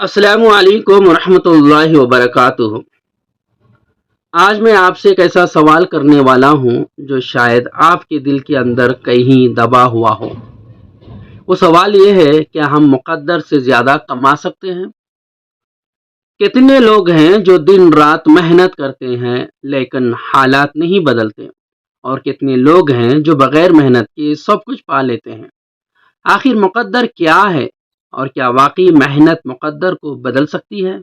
अस्सलामु अलैकुम वरहमतुल्लाहि वबरकातुहू। आज मैं आपसे एक ऐसा सवाल करने वाला हूँ जो शायद आपके दिल के अंदर कहीं दबा हुआ हो। वो सवाल ये है, क्या हम मुक़द्दर से ज़्यादा कमा सकते हैं? कितने लोग हैं जो दिन रात मेहनत करते हैं लेकिन हालात नहीं बदलते, और कितने लोग हैं जो बग़ैर मेहनत के सब कुछ पा लेते हैं। आखिर मुक़द्दर क्या है, और क्या वाकई मेहनत मुक़द्दर को बदल सकती है?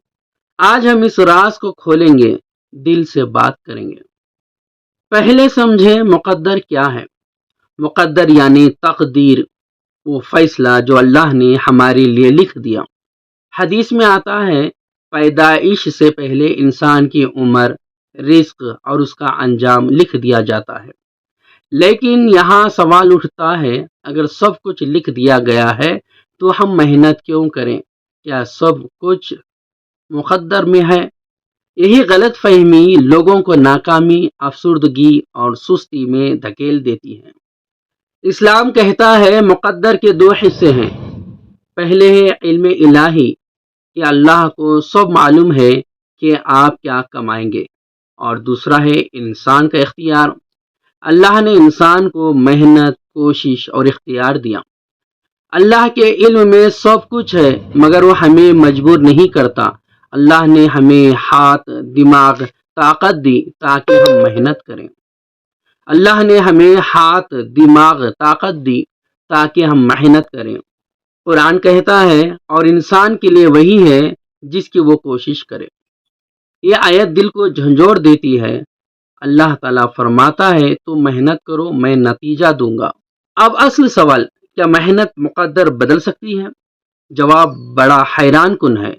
आज हम इस राज को खोलेंगे, दिल से बात करेंगे। पहले समझें मुक़द्दर क्या है। मुक़द्दर यानी तकदीर, वो फैसला जो अल्लाह ने हमारे लिए लिख दिया। हदीस में आता है, पैदाइश से पहले इंसान की उम्र, रिस्क और उसका अंजाम लिख दिया जाता है। लेकिन यहाँ सवाल उठता है, अगर सब कुछ लिख दिया गया है तो हम मेहनत क्यों करें? क्या सब कुछ मुक़द्दर में है? यही गलत फहमी लोगों को नाकामी, अफसुर्दगी और सुस्ती में धकेल देती है। इस्लाम कहता है मुक़द्दर के दो हिस्से हैं। पहले है इल्म इलाही, कि अल्लाह को सब मालूम है कि आप क्या कमाएंगे, और दूसरा है इंसान का इख्तियार। अल्लाह ने इंसान को मेहनत, कोशिश और इख्तियार दिया। अल्लाह के इल्म में सब कुछ है, मगर वो हमें मजबूर नहीं करता। अल्लाह ने हमें हाथ, दिमाग, ताकत दी ताकि हम मेहनत करें। अल्लाह ने हमें हाथ, दिमाग, ताकत दी ताकि हम मेहनत करें। कुरान कहता है, और इंसान के लिए वही है जिसकी वो कोशिश करे। ये आयत दिल को झंझोड़ देती है। अल्लाह ताला फरमाता है, तुम मेहनत करो, मैं नतीजा दूंगा। अब असल सवाल, क्या मेहनत मुक़द्दर बदल सकती है? जवाब बड़ा हैरान कुन है।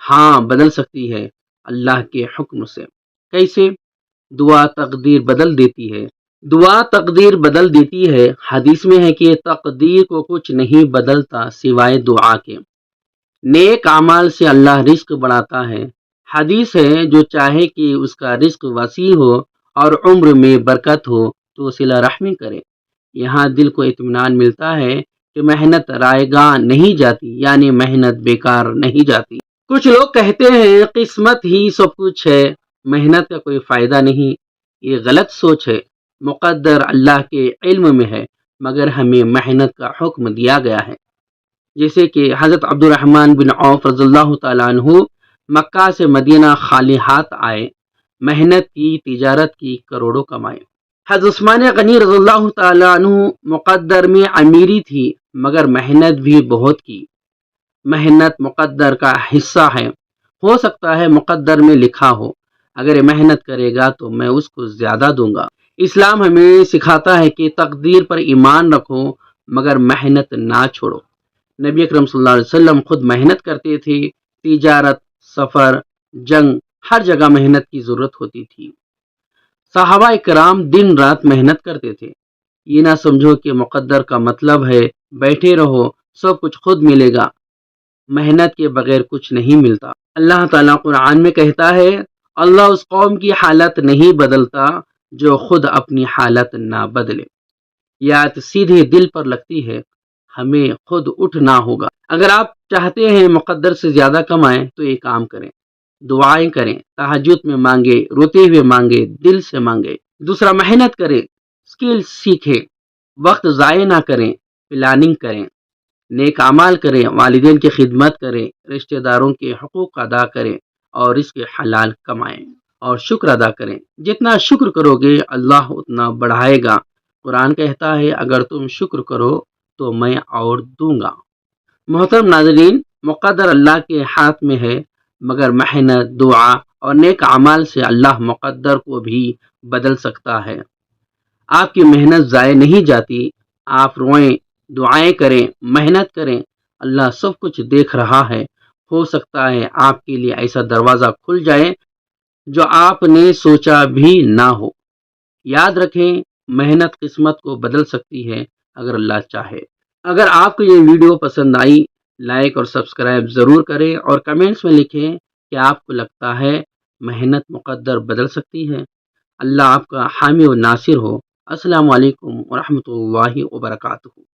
हाँ, बदल सकती है, अल्लाह के हुक्म से। कैसे? दुआ तकदीर बदल देती है। दुआ तकदीर बदल देती है। हदीस में है कि तकदीर को कुछ नहीं बदलता सिवाय दुआ के। नेक अमाल से अल्लाह रिस्क बढ़ाता है। हदीस है, जो चाहे कि उसका रिस्क वसी हो और उम्र में बरकत हो तो सिला रहमी करे। यहाँ दिल को इत्मीनान मिलता है कि मेहनत रायगा नहीं जाती, यानी मेहनत बेकार नहीं जाती। कुछ लोग कहते हैं किस्मत ही सब कुछ है, मेहनत का कोई फ़ायदा नहीं। ये गलत सोच है। मुक़द्दर अल्लाह के इल्म में है, मगर हमें मेहनत का हुक्म दिया गया है। जैसे कि हज़रत अब्दुर्रहमान बिन औफ रज़ियल्लाहु ताला अन्हु मक्का से मदीना खाली हाथ आए, मेहनत की, तिजारत की, करोड़ों कमाए। हज़रत उस्मान गनी रज़ियल्लाहु ताला अन्हु मुक़द्दर में अमीरी थी, मगर मेहनत भी बहुत की। मेहनत मुक़द्दर का हिस्सा है। हो सकता है मुक़द्दर में लिखा हो, अगर ये मेहनत करेगा तो मैं उसको ज़्यादा दूंगा। इस्लाम हमें सिखाता है कि तकदीर पर ईमान रखो, मगर मेहनत ना छोड़ो। नबी अकरम सल्लल्लाहु अलैहि वसल्लम खुद मेहनत करते थे। तिजारत, सफ़र, जंग, हर जगह मेहनत की ज़रूरत होती थी। सहाबा इकराम दिन रात मेहनत करते थे। ये ना समझो कि मुक़द्दर का मतलब है बैठे रहो, सब कुछ खुद मिलेगा। मेहनत के बगैर कुछ नहीं मिलता। अल्लाह ताला कुरान में कहता है, अल्लाह उस कौम की हालत नहीं बदलता जो खुद अपनी हालत ना बदले। याद सीधे दिल पर लगती है, हमें खुद उठना होगा। अगर आप चाहते हैं मुक़द्दर से ज़्यादा कमाएं तो एक काम करें, दुआएं करें, तहज्जुद में मांगे, रोते हुए मांगे, दिल से मांगे। दूसरा, मेहनत करें, स्किल सीखें, वक्त ज़ाय ना करें, प्लानिंग करें, नेक अमाल करें, वालिदैन की खिदमत करें, रिश्तेदारों के हकूक़ अदा करें, और इसके हलाल कमाएं, और शुक्र अदा करें। जितना शुक्र करोगे अल्लाह उतना बढ़ाएगा। कुरान कहता है, अगर तुम शुक्र करो तो मैं और दूंगा। मोहतरम नाज़रीन, मुक़द्दर अल्लाह के हाथ में है, मगर मेहनत, दुआ और नेक अमाल से अल्लाह मुक़द्दर को भी बदल सकता है। आपकी मेहनत ज़ाय नहीं जाती। आप रोएं, दुआएं करें, मेहनत करें, अल्लाह सब कुछ देख रहा है। हो सकता है आपके लिए ऐसा दरवाज़ा खुल जाए जो आपने सोचा भी ना हो। याद रखें, मेहनत किस्मत को बदल सकती है, अगर अल्लाह चाहे। अगर आपको ये वीडियो पसंद आई, लाइक और सब्सक्राइब ज़रूर करें, और कमेंट्स में लिखें कि आपको लगता है मेहनत मुक़द्दर बदल सकती है। अल्लाह आपका हामी और नासिर हो। अस्सलामु अलैकुम व रहमतुल्लाहि व बरकातुहू।